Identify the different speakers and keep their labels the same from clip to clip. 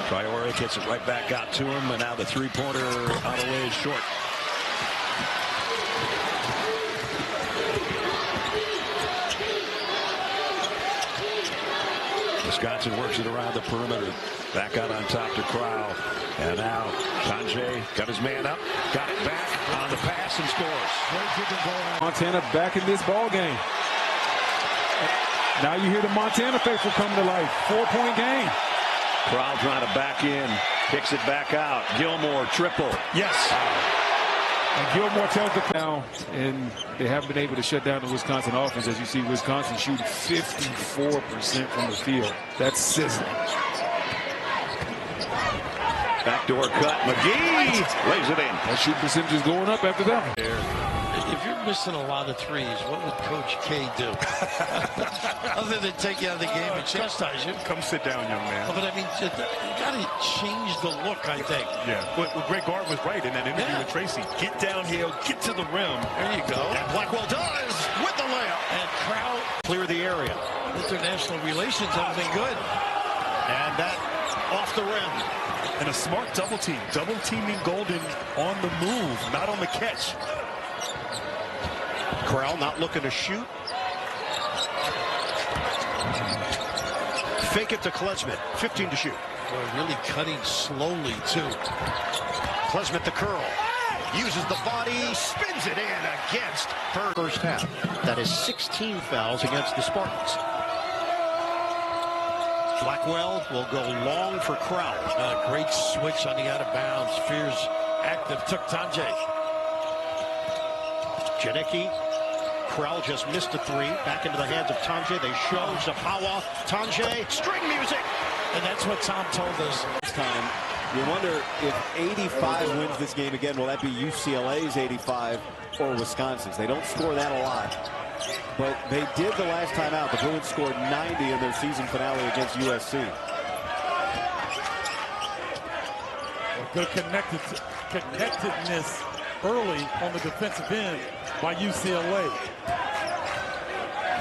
Speaker 1: Traore gets it right back out to him, and now the three-pointer on the way is short. Wisconsin works it around the perimeter. Back out on top to Crowl. And now Sanjay got his man up, got it back on the pass and scores.
Speaker 2: Montana back in this ball game. Now you hear the Montana faithful come to life. 4-point game.
Speaker 1: Crowl trying to back in, kicks it back out. Gilmore triple. Yes.
Speaker 2: And Gilmore tells the now, and they haven't been able to shut down the Wisconsin offense. As you see, Wisconsin shooting 54% from the field. That's sizzling.
Speaker 1: Backdoor cut. McGee lays it in.
Speaker 2: That shooting percentage is going up after that.
Speaker 3: If you're missing a lot of threes, what would Coach K do? Other than take you out of the game and chastise you.
Speaker 4: Come sit down, young man.
Speaker 3: But I mean, you got to change the look, I think.
Speaker 4: Yeah. But Greg Gard was right in that interview with Tracy. Get downhill, get to the rim.
Speaker 3: There you go.
Speaker 4: And Blackwell does with the layup.
Speaker 3: And Crowl
Speaker 1: Clear the area.
Speaker 3: International relations haven't been good.
Speaker 4: And that off the rim. And a smart double team. Double teaming Golden on the move, not on the catch.
Speaker 5: Crowl not looking to shoot. Fake it to Klesmit. 15 to shoot.
Speaker 3: Boy, really cutting slowly, too.
Speaker 5: Klesmit the curl. Uses the body. Spins it in against first half. That is 16 fouls against the Spartans. Blackwell will go long for Crowl.
Speaker 3: Great switch on the out of bounds. Fears active. Took Tanjay.
Speaker 5: Janicki. Crowl just missed a three. Back into the hands of Tanjay. They show Zapawa. Tanjay. String music.
Speaker 3: And that's what Tom told us.
Speaker 6: This time, you wonder if 85 wins this game again. Will that be UCLA's 85 or Wisconsin's? They don't score that a lot. But they did the last time out. The Bruins scored 90 in their season finale against USC.
Speaker 7: Good connectedness early on the defensive end by UCLA.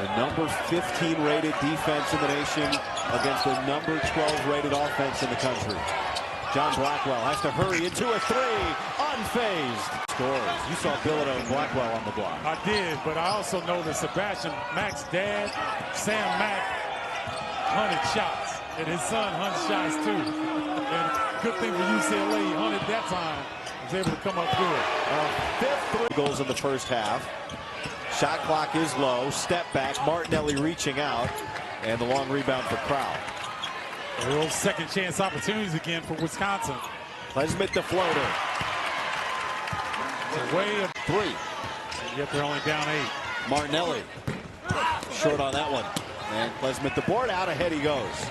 Speaker 6: The number 15 rated defense in the nation against the number 12 rated offense in the country. John Blackwell has to hurry into a three. Unfazed. Scores. You saw Bilodeau and Blackwell on the block.
Speaker 7: I did, but I also know that Sebastian Mack's dad, Sam Mack, hunted shots. And his son hunts shots too. And good thing for UCLA, he hunted that time. Was able to come up good.
Speaker 6: Fifth three goals in the first half. Shot clock is low. Step back. Martinelli reaching out. And the long rebound for Crowl.
Speaker 7: Real second chance opportunities again for Wisconsin.
Speaker 6: Klesmit the floater.
Speaker 7: Way of
Speaker 6: three.
Speaker 7: And yet they're only down 8.
Speaker 6: Martinelli. Short on that one. And Klesmit the board out. Ahead he goes.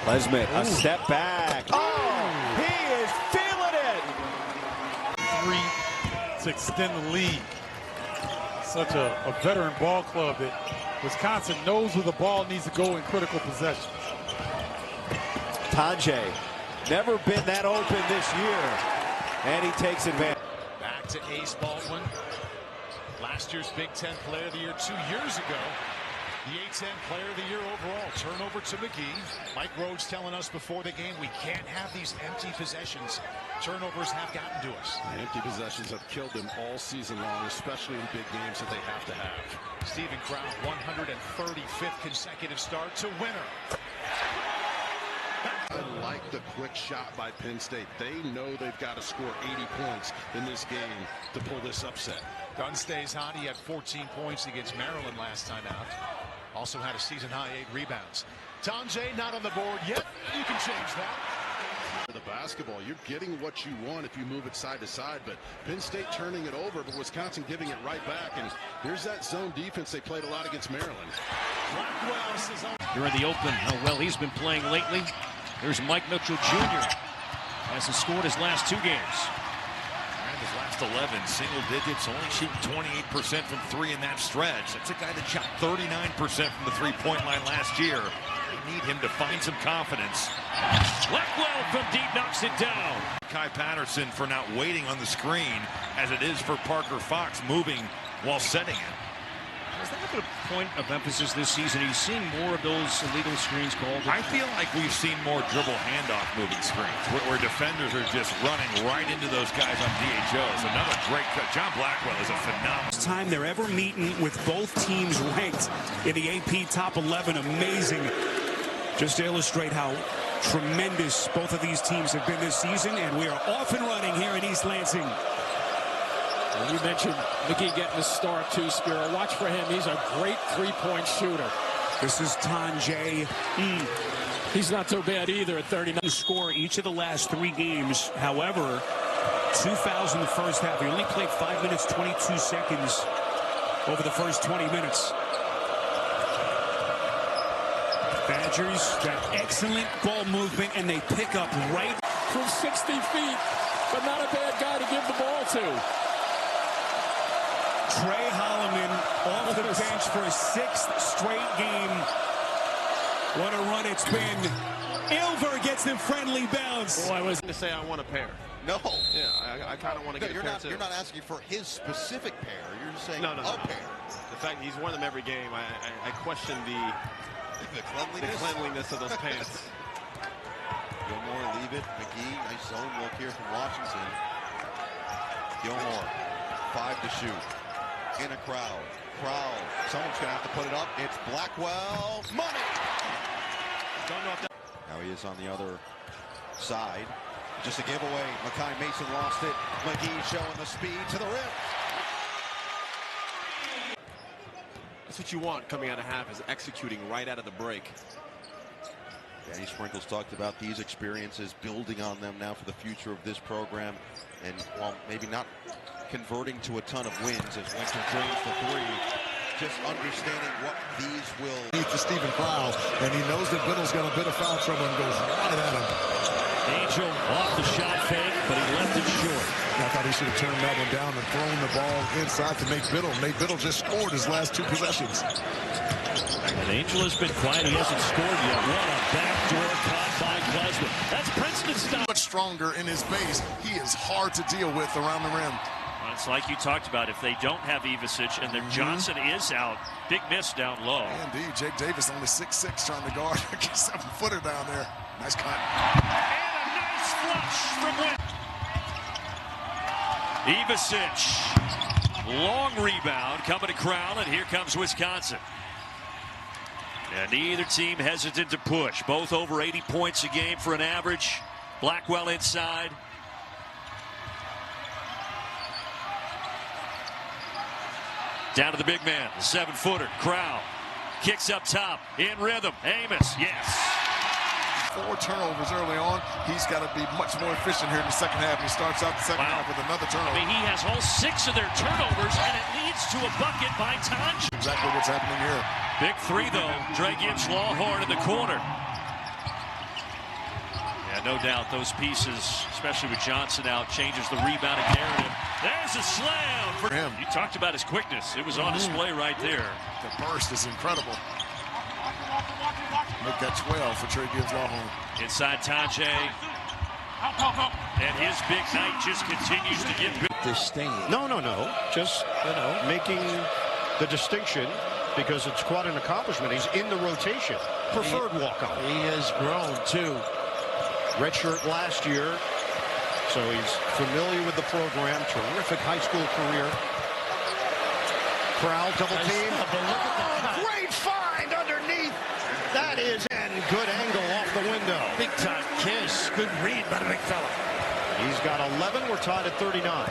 Speaker 6: Klesmit, a step back. Oh, he is feeling it.
Speaker 7: 3 to extend the lead. Such a veteran ball club that Wisconsin knows where the ball needs to go in critical possessions.
Speaker 6: Tanjay, never been that open this year. And he takes advantage.
Speaker 8: Back to Ace Baldwin. Last year's Big Ten Player of the Year 2 years ago. The A-10 Player of the Year overall. Turnover to McGee. Mike Rhodes telling us before the game we can't have these empty possessions. Turnovers have gotten to us.
Speaker 9: The empty possessions have killed them all season long, especially in big games that they have to have.
Speaker 8: Stephen Crowl, 135th consecutive start to winner.
Speaker 9: I like the quick shot by Penn State. They know they've got to score 80 points in this game to pull this upset.
Speaker 8: Gunn stays hot. He had 14 points against Maryland last time out. Also had a season-high 8 rebounds. Tanjay not on the board yet. You can change that.
Speaker 9: For the basketball, you're getting what you want if you move it side to side, but Penn State turning it over, but Wisconsin giving it right back. And here's that zone defense they played a lot against Maryland.
Speaker 10: You're in the open, how well he's been playing lately. There's Mike Mitchell Jr. Hasn't scored his last 2 games.
Speaker 11: And his last 11 single digits, only shooting 28% from 3 in that stretch. That's a guy that shot 39% from the 3-point line last year. They need him to find some confidence.
Speaker 10: Blackwell from deep knocks it down.
Speaker 11: Kai Patterson for not waiting on the screen, as it is for Parker Fox moving while setting it.
Speaker 10: Has that been a point of emphasis this season? Are you seeing more of those illegal screens called?
Speaker 11: I feel like we've seen more dribble handoff moving screens where defenders are just running right into those guys on DHOs. Another great cut. John Blackwell is a phenomenal.
Speaker 12: Time they're ever meeting with both teams ranked in the AP top 11. Amazing. Just to illustrate how tremendous both of these teams have been this season, and we are off and running here in East Lansing.
Speaker 13: You mentioned McGee getting the start too, Spiro. Watch for him. He's a great three-point shooter.
Speaker 12: This is Tanjay.
Speaker 13: He's not so bad either at 39.
Speaker 12: Score each of the last 3 games. However, 2 fouls in the first half. He only played 5 minutes, 22 seconds over the first 20 minutes. Badgers got excellent ball movement, and they pick up right
Speaker 13: from 60 feet, but not a bad guy to give the ball to.
Speaker 12: Trey Holloman off the bench for a 6th straight game. What a run it's been. Ilver gets the friendly bounce.
Speaker 14: Well, I was going to say I want a pair.
Speaker 5: No.
Speaker 14: Yeah, I kind of want to get a pair too.
Speaker 5: You're not asking for his specific pair. You're just saying
Speaker 14: no.
Speaker 5: a pair.
Speaker 14: The fact he's worn them every game, I question the cleanliness of those pants.
Speaker 5: Gilmore, leave it. McGee, nice zone look here from Washington. Gilmore, 5 to shoot. In a crowd. Crowl. Someone's going to have to put it up. It's Blackwell. Money!
Speaker 14: Don't know if that...
Speaker 5: Now he is on the other side. Just a giveaway. Makai Mason lost it. McGee showing the speed to the rim.
Speaker 14: That's what you want coming out of half, is executing right out of the break.
Speaker 5: Danny Sprinkles talked about these experiences, building on them now for the future of this program. And while maybe not converting to a ton of wins as Winter drains the 3, just understanding what these will.
Speaker 15: To Stephen Crowl, and he knows that Biddle's got a bit of foul trouble and goes right at him.
Speaker 10: Angel off the shot fake, but he left it short.
Speaker 15: I thought he should have turned that one down and thrown the ball inside to Nate Biddle. Nate Biddle just scored his last 2 possessions.
Speaker 10: And Angel has been quiet. He hasn't scored yet. What a backdoor caught by Klesman. That's Princeton style.
Speaker 15: Much stronger in his base. He is hard to deal with around the rim.
Speaker 10: Well, it's like you talked about. If they don't have Ivisic and then Johnson is out, big miss down low.
Speaker 15: Indeed, Jake Davis only 6'6", trying to guard a 7-footer down there. Nice cut.
Speaker 10: And a nice flush from Win. Ivisic, long rebound coming to Crowl, and here comes Wisconsin. And neither team hesitant to push. Both over 80 points a game for an average. Blackwell inside. Down to the big man, the 7-footer, Crowl. Kicks up top, in rhythm, Amos, yes.
Speaker 15: 4 turnovers early on. He's got to be much more efficient here in the second half. He starts out the second half with another turnover.
Speaker 10: I mean, he has all 6 of their turnovers, and it leads to a bucket by Tanjay.
Speaker 15: Exactly what's happening here.
Speaker 10: Big 3, though. Dre gives Lawhorn in the corner. Yeah, no doubt those pieces, especially with Johnson out, changes the rebounding narrative. There's a slam for him. You talked about his quickness. It was on display right there.
Speaker 15: The burst is incredible. Make that 12 for Trey Gibbs Lawhorn.
Speaker 10: Inside Tanjay. And his big night just continues to get big.
Speaker 5: This thing. No. Just, making the distinction because it's quite an accomplishment. He's in the rotation. Preferred walk-on.
Speaker 3: He has grown, too.
Speaker 5: Redshirt last year, so he's familiar with the program. Terrific high school career. Crowl double team. Great find underneath. That is and good angle off the window.
Speaker 3: Big time kiss. Good read by the big fella.
Speaker 5: He's got 11. We're tied at 39.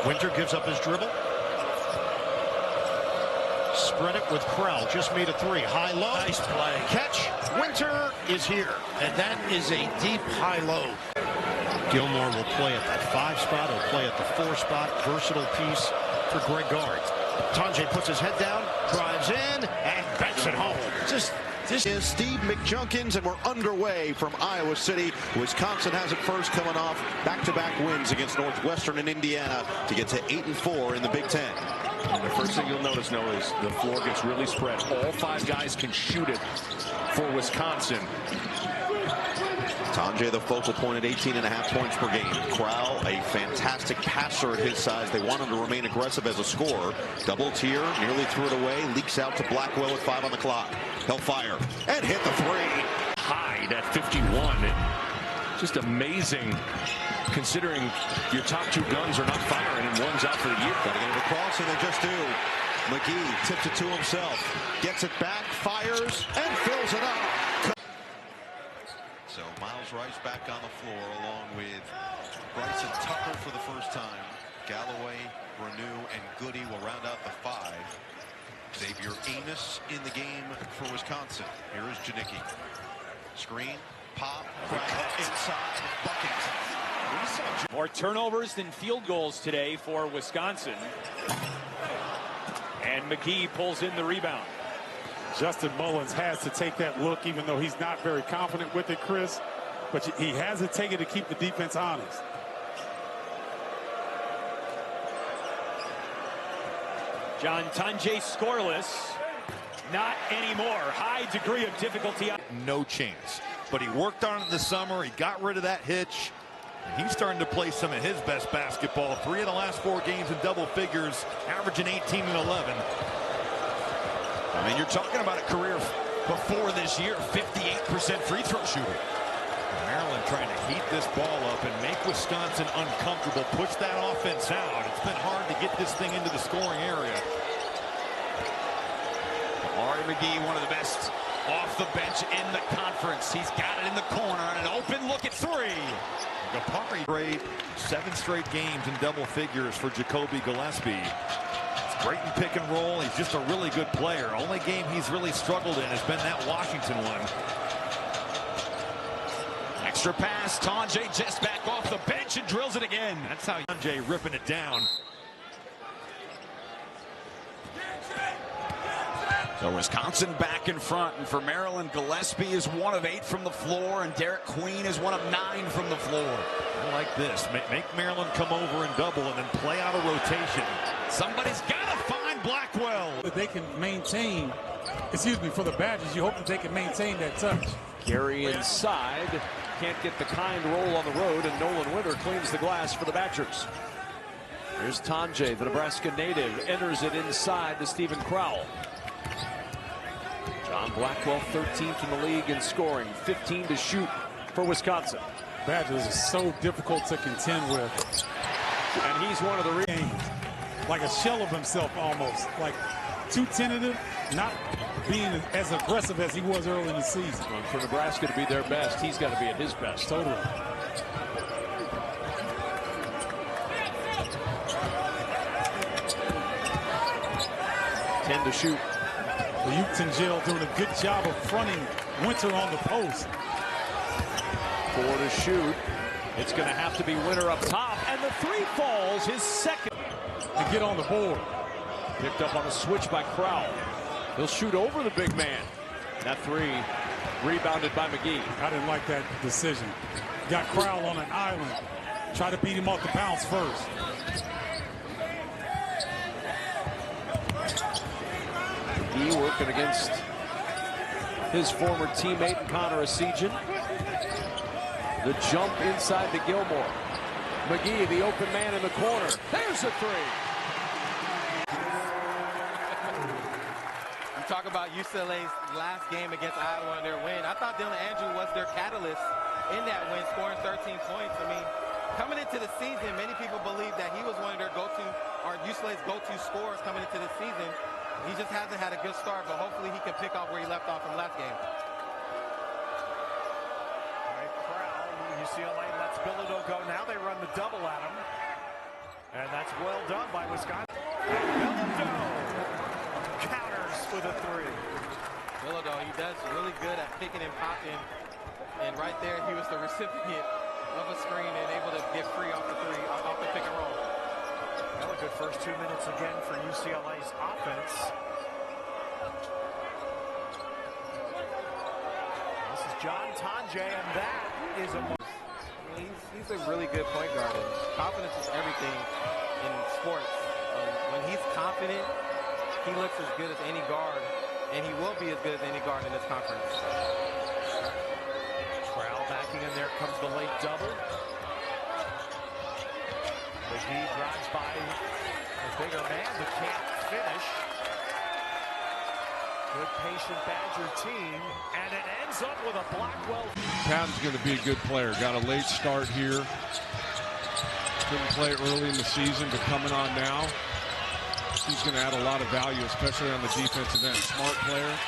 Speaker 5: Winter gives up his dribble. Spread it with Crowl. Just made a 3. High low.
Speaker 3: Nice play.
Speaker 5: Catch. Winter is here.
Speaker 3: And that is a deep high-low.
Speaker 5: Gilmore will play at that 5 spot. He'll play at the 4 spot. Versatile piece for Greg Gard. Tanjay puts his head down, drives in, and banks it home. This is Steve McJunkins, and we're underway from Iowa City. Wisconsin has it first, coming off back-to-back wins against Northwestern and Indiana to get to 8-4 in the Big Ten.
Speaker 1: The first thing you'll notice, Noah, is the floor gets really spread. All 5 guys can shoot it for Wisconsin.
Speaker 5: Tonje, the focal point at 18.5 points per game. Crowl, a fantastic passer at his size. They want him to remain aggressive as a scorer. Double tier, nearly threw it away. Leaks out to Blackwell at 5 on the clock. He'll fire and hit the three.
Speaker 16: Hyde at 51. Just amazing considering your top two guns are not firing and one's out for the year.
Speaker 5: Got to get it across, and they just do. McGee tips it to himself. Gets it back, fires, and fills it up. So Miles Rice back on the floor along with Bryson Tucker for the first time. Galloway, Renew, and Goody will round out the 5. Xavier Amos in the game for Wisconsin. Here is Janicki. Screen, pop, inside, bucket.
Speaker 17: More turnovers than field goals today for Wisconsin. And McGee pulls in the rebound.
Speaker 7: Justin Mullins has to take that look, even though he's not very confident with it, Chris. But he has to take it to keep the defense honest.
Speaker 17: John Tonje scoreless. Not anymore. High degree of difficulty.
Speaker 11: No chance. But he worked on it in the summer. He got rid of that hitch. And he's starting to play some of his best basketball. 3 of the last 4 games in double figures, averaging 18 and 11. I mean, you're talking about a career before this year, 58% free throw shooter. Maryland trying to heat this ball up and make Wisconsin uncomfortable, push that offense out. It's been hard to get this thing into the scoring area.
Speaker 17: Laurie McGee, one of the best off the bench in the conference. He's got it in the corner on an open look at 3.
Speaker 11: Gapari great, 7 straight games in double figures for Jacoby Gillespie. It's great in pick and roll. He's just a really good player. Only game he's really struggled in has been that Washington one.
Speaker 17: Extra pass. Tonje just back off the bench and drills it again.
Speaker 11: That's how Tonje ripping it down.
Speaker 18: So Wisconsin back in front, and for Maryland, Gillespie is 1 of 8 from the floor, and Derek Queen is 1 of 9 from the floor.
Speaker 11: I like this. Make Maryland come over and double and then play out a rotation.
Speaker 17: Somebody's got to find Blackwell.
Speaker 7: That they can maintain, for the Badgers, you hope that they can maintain that touch.
Speaker 17: Gary inside. Can't get the kind roll on the road, and Nolan Winter cleans the glass for the Badgers. Here's Tonje, the Nebraska native, enters it inside to Stephen Crowl. John Blackwell, 13th in the league in scoring, 15 to shoot for Wisconsin.
Speaker 7: Badgers are so difficult to contend with.
Speaker 17: And he's one of the
Speaker 7: games, like a shell of himself almost, like too tentative, not being as aggressive as he was early in the season.
Speaker 17: Well, for Nebraska to be their best, he's got to be at his best.
Speaker 7: Totally.
Speaker 17: To shoot.
Speaker 7: The Ute doing a good job of fronting Winter on the post.
Speaker 17: 4 to shoot. It's going to have to be Winter up top, and the 3 falls, his second.
Speaker 7: To get on the board.
Speaker 17: Picked up on a switch by Crowl. He'll shoot over the big man. That 3 rebounded by McGee.
Speaker 7: I didn't like that decision. Got Crowl on an island. Try to beat him off the bounce first.
Speaker 17: McGee working against his former teammate Connor Esigian. The jump inside to Gilmore. McGee, the open man in the corner. There's a 3.
Speaker 19: You talk about UCLA's last game against Iowa and their win. I thought Dylan Andrew was their catalyst in that win, scoring 13 points. I mean, coming into the season, many people believe that he was one of their UCLA's go-to scorers coming into the season. He just hasn't had a good start, but hopefully he can pick up where he left off from last game.
Speaker 20: All right, Crowl, UCLA lets Bilodeau go. Now they run the double at him. And that's well done by Wisconsin. Bilodeau counters with a 3.
Speaker 19: Bilodeau, he does really good at picking and popping. And right there, he was the recipient of a screen and able to get free off the 3, off the pick and roll.
Speaker 20: Well, a good first 2 minutes again for UCLA's offense. This is John Tonje, and that is a...
Speaker 19: He's a really good point guard. And confidence is everything in sports. And when he's confident, he looks as good as any guard, and he will be as good as any guard in this conference.
Speaker 20: Crowl backing and there comes the late double. McGee drives by a bigger man but can't finish. Good patient Badger team, and it ends up with a Blackwell.
Speaker 2: Patton's going to be a good player. Got a late start here. Couldn't play early in the season, but coming on now, he's going to add a lot of value, especially on the defensive end. Smart player.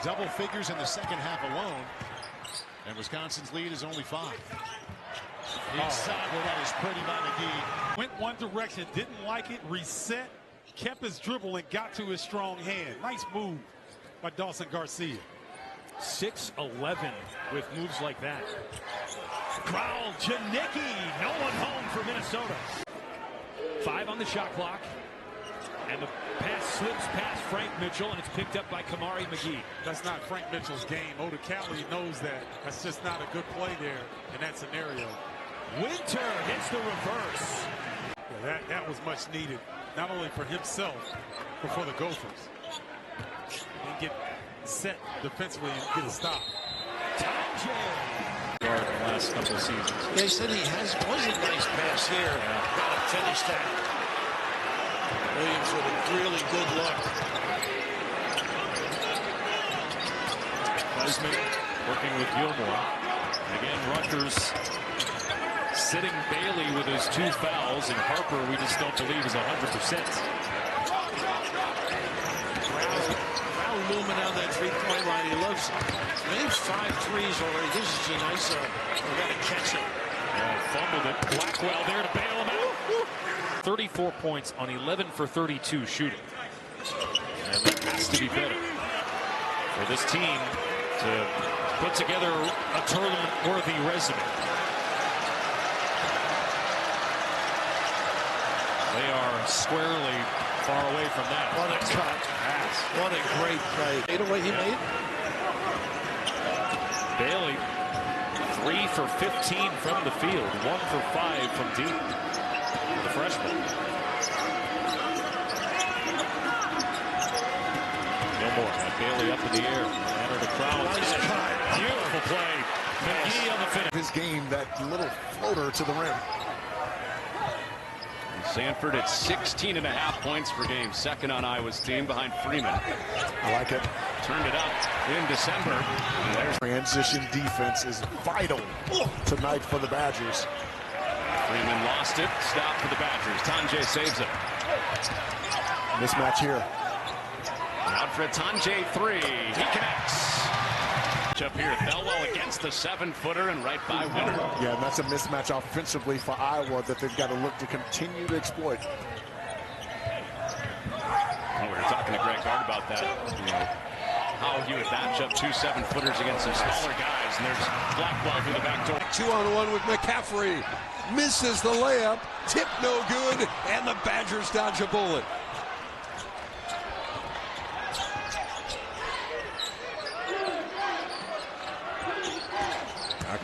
Speaker 8: Double figures in the second half alone, and Wisconsin's lead is only 5. Inside, well, that is pretty by McGee.
Speaker 7: Went one direction, didn't like it, reset, kept his dribble and got to his strong hand. Nice move by Dawson Garcia.
Speaker 13: 6'11" with moves like that.
Speaker 20: Crowl, Janicki, no one home for Minnesota.
Speaker 13: 5 on the shot clock. And the pass slips past Frank Mitchell, and it's picked up by Kamari McGee.
Speaker 7: That's not Frank Mitchell's game. Oda Cali knows that. That's just not a good play there in that scenario.
Speaker 20: Winter hits the reverse.
Speaker 7: Yeah, that was much needed, not only for himself, but for the Gophers. And get set defensively and get a stop.
Speaker 2: Guard in the last couple of seasons.
Speaker 3: They said he was a nice pass here. Got to finish that. Williams with a really good look.
Speaker 2: Busman working with Gilmore. Again, Rutgers sitting Bailey with his 2 fouls, and Harper we just don't believe is 100%.
Speaker 3: Crowl looming on that 3-point line. He looks, made 5 threes already. This is a nice, we got to catch it.
Speaker 2: Fumbled it. Blackwell there to bail him out. 34 points on 11 for 32 shooting. And that has to be better for this team to put together a tournament-worthy resume. They are squarely far away from that.
Speaker 3: What a cut.
Speaker 2: Pass.
Speaker 3: What a great play. The way he made it.
Speaker 2: Bailey, 3 for 15 from the field, 1 for 5 from deep. The freshman. Gilmore had Bailey up in the air. Enter to Crowl.
Speaker 3: Nice cut.
Speaker 2: Beautiful play. McGee on the finish.
Speaker 15: His game, that little floater to the rim.
Speaker 21: Sanford at 16.5 points per game, second on Iowa's team behind Freeman.
Speaker 15: I like it.
Speaker 21: Turned it up in December.
Speaker 15: Transition defense is vital tonight for the Badgers.
Speaker 21: Freeman lost it. Stop for the Badgers. Tanjay saves it.
Speaker 15: Mismatch here.
Speaker 21: Out for a Tanjay 3. He connects. Up here, Thelwell against the 7-footer and right by Winter.
Speaker 15: Yeah, and that's a mismatch offensively for Iowa that they've got to look to continue to exploit.
Speaker 21: Well, we were talking to Greg Gard about that. You know, how he would match up 2 7-footers against some smaller guys, and there's Blackwell through the back door.
Speaker 22: 2-on-1 with McCaffrey. Misses the layup. Tip no good, and the Badgers dodge a bullet.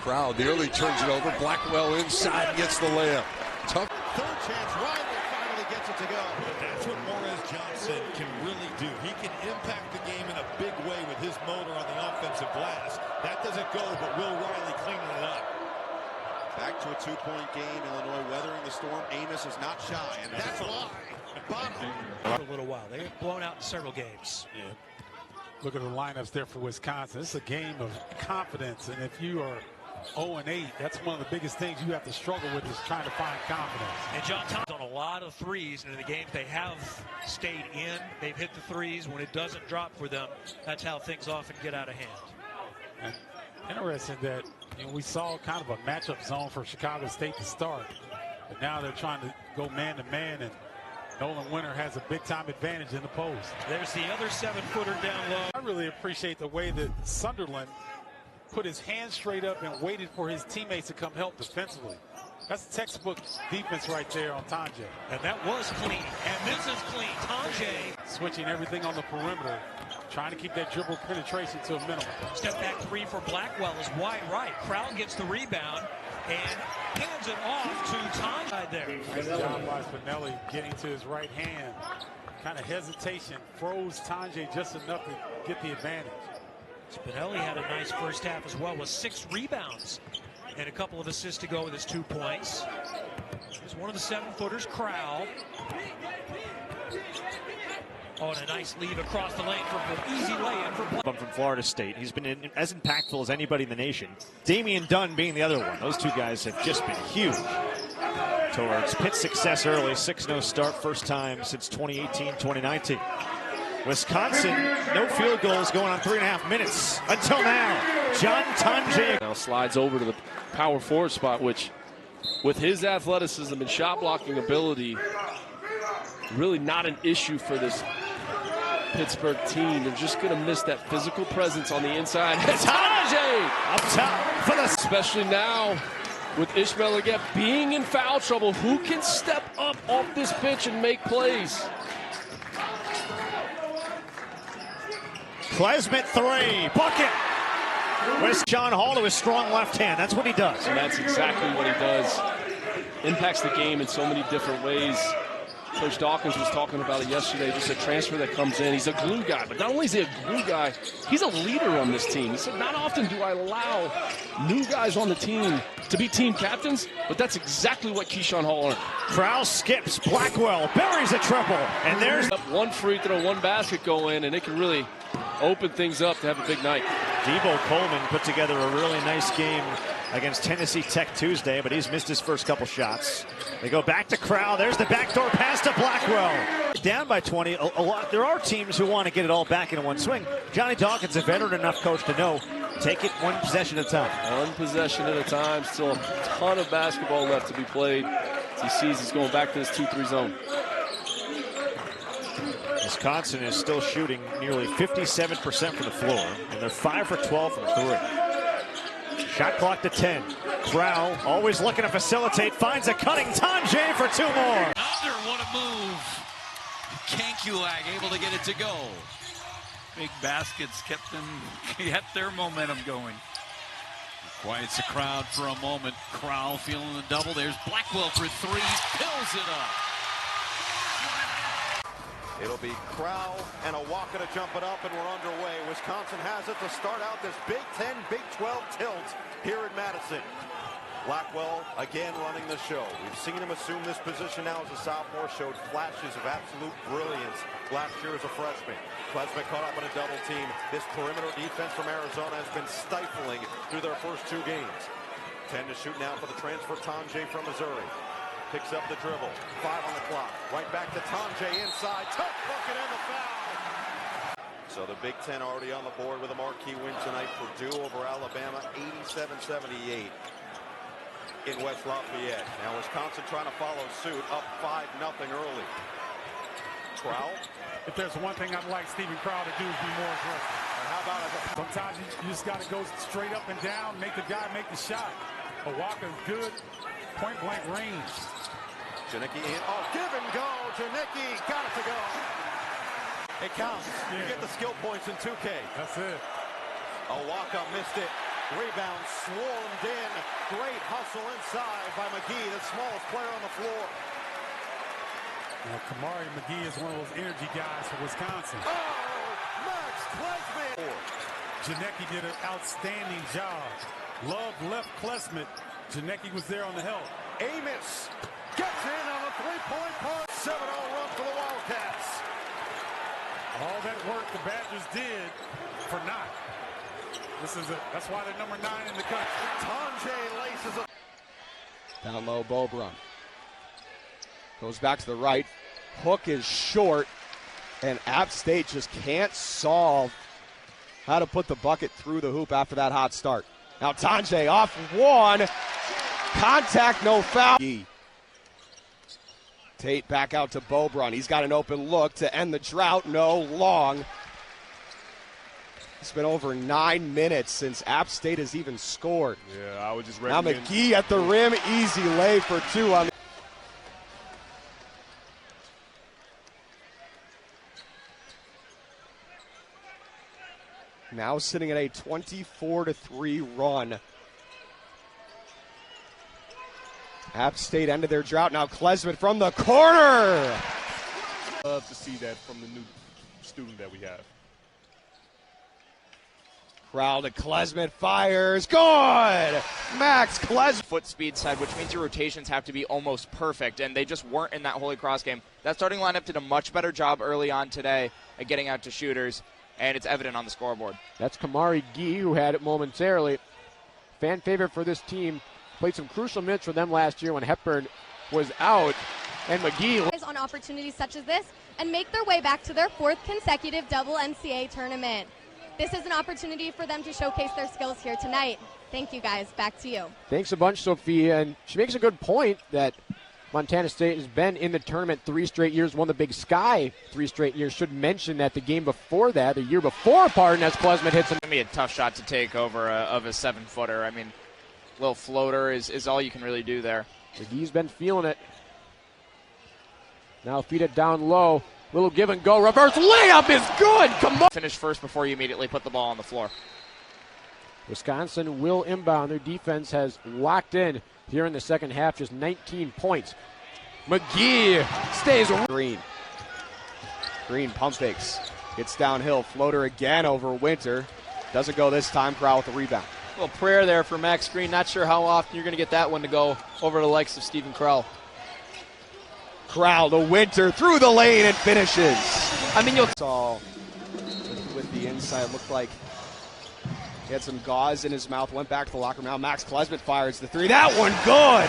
Speaker 22: Crowd nearly turns it over. Blackwell inside gets the layup. Tough.
Speaker 3: Third chance. Riley finally gets it to go. That's what Morez Johnson can really do. He can impact the game in a big way with his motor on the offensive glass. That doesn't go, but Will Riley cleaning it up.
Speaker 14: Back to a 2-point game. Illinois weathering the storm. Amos is not shy, and that's why.
Speaker 20: For a little while. They have blown out in several games.
Speaker 7: Yeah. Look at the lineups there for Wisconsin. It's a game of confidence, and if you are 0-8, that's one of the biggest things you have to struggle with, is trying to find confidence.
Speaker 20: And John Thomas on a lot of threes, and in the games they have stayed in. They've hit the threes. When it doesn't drop for them, that's how things often get out of hand.
Speaker 7: And interesting that we saw kind of a matchup zone for Chicago State to start, but now they're trying to go man-to-man, and Nolan Winter has a big-time advantage in the post.
Speaker 20: There's the other 7-footer down low.
Speaker 7: I really appreciate the way that Sunderland put his hands straight up and waited for his teammates to come help defensively. That's textbook defense right there on Tanjay.
Speaker 20: And that was clean. And this is clean. Tanjay
Speaker 7: switching everything on the perimeter, trying to keep that dribble penetration to a minimum.
Speaker 20: Step back 3 for Blackwell is wide right. Crowl gets the rebound and hands it off to Tanjay there.
Speaker 7: Nice job by Spinelli getting to his right hand. Kind of hesitation, froze Tanjay just enough to get the advantage.
Speaker 4: Spinelli had a nice first half as well with 6 rebounds and a couple of assists to go with his 2 points. Here's one of the 7-footers, Crowl. Oh, and a nice lead across the lane for an easy layup from
Speaker 6: Florida State. He's been as impactful as anybody in the nation. Damian Dunn being the other one. Those two guys have just been huge towards Pitt's success early. 6-0 start, first time since 2018-2019. Wisconsin, no field goals going on 3.5 minutes until now. John Tonje
Speaker 23: now slides over to the power forward spot, which with his athleticism and shot blocking ability, really not an issue for this Pittsburgh team. They're just going to miss that physical presence on the inside. Tonje
Speaker 6: up top for the,
Speaker 23: especially now with Ishmael again being in foul trouble. Who can step up off this bench and make plays?
Speaker 6: Klesmit 3, bucket. Where's John Hall to his strong left hand? That's what he does.
Speaker 23: And that's exactly what he does. Impacts the game in so many different ways. Coach Dawkins was talking about it yesterday, just a transfer that comes in. He's a glue guy, but not only is he a glue guy, he's a leader on this team. He said, not often do I allow new guys on the team to be team captains, but that's exactly what Keyshawn Hall earned.
Speaker 6: Crowl skips, Blackwell buries a triple, and there's
Speaker 23: one free throw, one basket go in, and it can really open things up to have a big night.
Speaker 6: Debo Coleman put together a really nice game against Tennessee Tech Tuesday, but he's missed his first couple shots. They go back to Crowl. There's the backdoor pass to Blackwell. Down by 20. A lot. There are teams who want to get it all back in one swing. Johnny Dawkins, a veteran enough coach to know, take it one possession at a time.
Speaker 23: One possession at a time. Still a ton of basketball left to be played. As he sees he's going back to this 2-3 zone.
Speaker 6: Wisconsin is still shooting nearly 57% from the floor, and they're 5 for 12 from 3. Shot clock to 10. Crowl always looking to facilitate, finds a cutting Tonje for 2 more.
Speaker 24: Under, what a move. Kankulag able to get it to go. Big baskets kept their momentum going. Quiets the crowd for a moment. Crowl feeling the double. There's Blackwell for 3. Pills it up.
Speaker 25: It'll be Crowl and a Walker to jump it up, and we're underway. Wisconsin has it to start out this Big 10, Big 12 tilt here in Madison. Blackwell again running the show. We've seen him assume this position now as a sophomore, showed flashes of absolute brilliance last year as a freshman. Klesmit caught up in a double team. This perimeter defense from Arizona has been stifling through their first 2 games. 10 to shoot now for the transfer Tonje from Missouri. Picks up the dribble. 5 on the clock. Right back to Tonje inside. Tough bucket and the foul. So the Big Ten already on the board with a marquee win tonight. Purdue over Alabama, 87-78 in West Lafayette. Now Wisconsin trying to follow suit, up 5-0 early. Crowl.
Speaker 7: If there's one thing I'd like Stephen Crowl to do is be more aggressive.
Speaker 25: And how about it?
Speaker 7: Sometimes you just got to go straight up and down, make the guy make the shot. But Walker's good, point blank range.
Speaker 25: Janicki in. Oh, give and go. Janicki got it to go. It counts. You get the skill points in 2K.
Speaker 7: That's it.
Speaker 25: Owaka missed it. Rebound swarmed in. Great hustle inside by McGee, the smallest player on the floor.
Speaker 7: Now, Kamari McGee is one of those energy guys for Wisconsin.
Speaker 25: Oh, Max Klesmit.
Speaker 7: Janicki did an outstanding job. Love left Klesmit. Janicki was there on the help.
Speaker 25: Amos gets in on a 3-point part. 7-0 run for the Wildcats.
Speaker 7: All that work the Badgers did for naught. That's why they're number 9 in the country.
Speaker 25: Tonje laces up.
Speaker 26: Down low, Beaubrun. Goes back to the right. Hook is short. And App State just can't solve how to put the bucket through the hoop after that hot start. Now Tonje off one. Contact, no foul. Tate back out to Beaubrun. He's got an open look to end the drought. No, long. It's been over 9 minutes since App State has even scored.
Speaker 27: Yeah, I would just
Speaker 26: now
Speaker 27: recommend.
Speaker 26: McGee at the rim, easy lay for 2. Now sitting at a 24-3 run. App State ended their drought. Now Klesmit from the corner.
Speaker 27: Love to see that from the new student that we have.
Speaker 26: Crowl to Klesmit, fires, good! Max Klesmit.
Speaker 1: Foot speed side, which means your rotations have to be almost perfect, and they just weren't in that Holy Cross game. That starting lineup did a much better job early on today at getting out to shooters, and it's evident on the scoreboard.
Speaker 5: That's Kamari Gee, who had it momentarily. Fan favorite for this team. Played some crucial minutes for them last year when Hepburn was out, and McGee
Speaker 9: on opportunities such as this and make their way back to their 4th consecutive double NCAA tournament. This is an opportunity for them to showcase their skills here tonight. Thank you, guys. Back to you.
Speaker 5: Thanks a bunch, Sophia. And she makes a good point that Montana State has been in the tournament 3 straight years, won the Big Sky 3 straight years. Should mention that the game before that, the year before, pardon, as Klesmit hits him.
Speaker 1: It's going to be a tough shot to take over of a 7-footer. I mean, little floater is all you can really do there.
Speaker 5: McGee's been feeling it. Now feed it down low. Little give and go. Reverse layup is good. Come on.
Speaker 1: Finish first before you immediately put the ball on the floor.
Speaker 5: Wisconsin will inbound. Their defense has locked in here in the second half. Just 19 points. McGee stays.
Speaker 26: Green pump fakes. Gets downhill. Floater again over Winter. Doesn't go this time. Crowl with the rebound.
Speaker 10: A little prayer there for Max Green. Not sure how often you're going to get that one to go over the likes of Stephen Crowl.
Speaker 26: Crowl to Winter through the lane and finishes.
Speaker 10: I mean, you'll
Speaker 26: saw with the inside. Looked like he had some gauze in his mouth. Went back to the locker room. Now Max Klesmit fires the 3. That one good.